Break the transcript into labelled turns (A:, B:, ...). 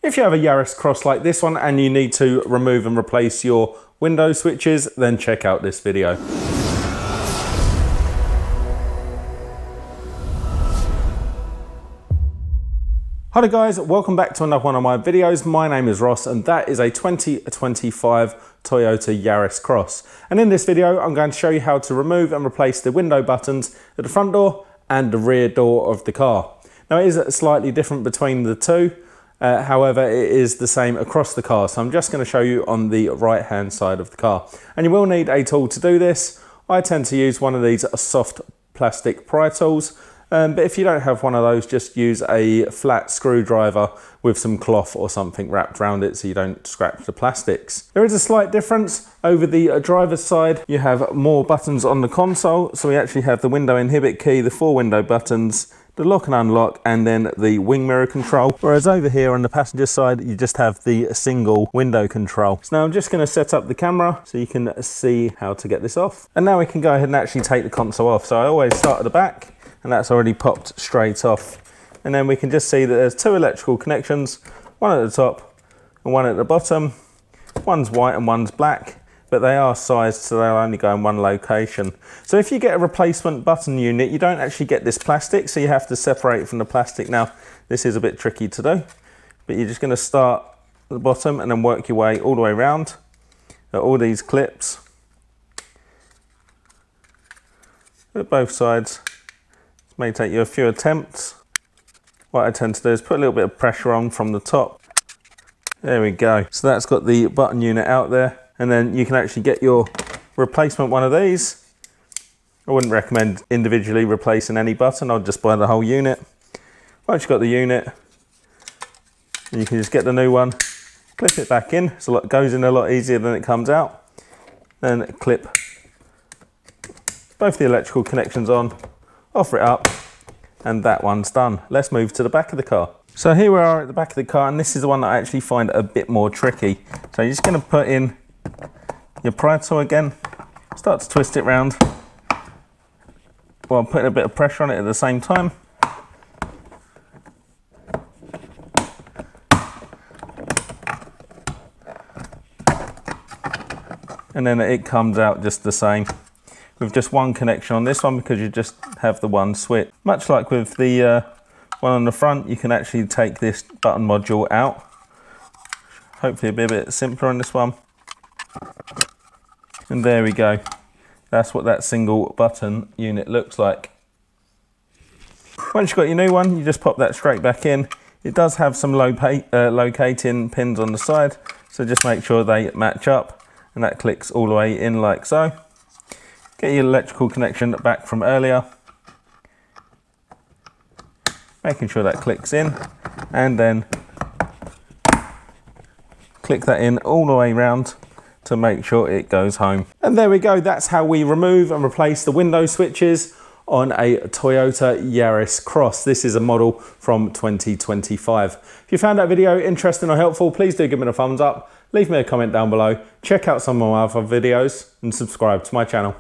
A: If you have a Yaris Cross like this one and you need to remove and replace your window switches, then check out this video. Hi there guys, welcome back to another one of my videos. My name is Ross and that is a 2025 Toyota Yaris Cross. And in this video, I'm going to show you how to remove and replace the window buttons at the front door and the rear door of the car. Now it is slightly different between the two, however it is the same across the car. So I'm just going to show you on the right hand side of the car. And you will need a tool to do this. I tend to use one of these soft plastic pry tools. But if you don't have one of those, just use a flat screwdriver with some cloth or something wrapped around it so you don't scratch the plastics. There is a slight difference. Over the driver's side, you have more buttons on the console. So we actually have the window inhibit key, the 4 window buttons, the lock and unlock, and then the wing mirror control. Whereas over here on the passenger side, you just have the single window control. So now I'm just going to set up the camera so you can see how to get this off. And now we can go ahead and actually take the console off. So I always start at the back, and that's already popped straight off. And then we can just see that there's 2 electrical connections, one at the top and one at the bottom. One's white and one's black, but they are sized so they'll only go in one location. So if you get a replacement button unit, you don't actually get this plastic, so you have to separate it from the plastic. Now, this is a bit tricky to do, but you're just going to start at the bottom and then work your way all the way around at all these clips at both sides. May take you a few attempts. What I tend to do is put a little bit of pressure on from the top. There we go. So that's got the button unit out there, and then you can actually get your replacement one of these. I wouldn't recommend individually replacing any button. I'll just buy the whole unit. Once you've got the unit, you can just get the new one, clip it back in. So it goes in a lot easier than it comes out. Then clip both the electrical connections on, offer it up, and that one's done. Let's move to the back of the car. So here we are at the back of the car, and this is the one that I actually find a bit more tricky. So you're just going to put in your pry tool again, start to twist it round while putting a bit of pressure on it at the same time. And then it comes out just the same, with just one connection on this one because you just have the one switch. Much like with the one on the front, you can actually take this button module out. Hopefully it'll be a bit simpler on this one. And there we go. That's what that single button unit looks like. Once you've got your new one, you just pop that straight back in. It does have some locating pins on the side, so just make sure they match up, and that clicks all the way in like so. Get your electrical connection back from earlier, making sure that clicks in, and then click that in all the way around to make sure it goes home. And there we go, that's how we remove and replace the window switches on a Toyota Yaris Cross. This is a model from 2025. If you found that video interesting or helpful, please do give me a thumbs up, leave me a comment down below, check out some of my other videos and subscribe to my channel.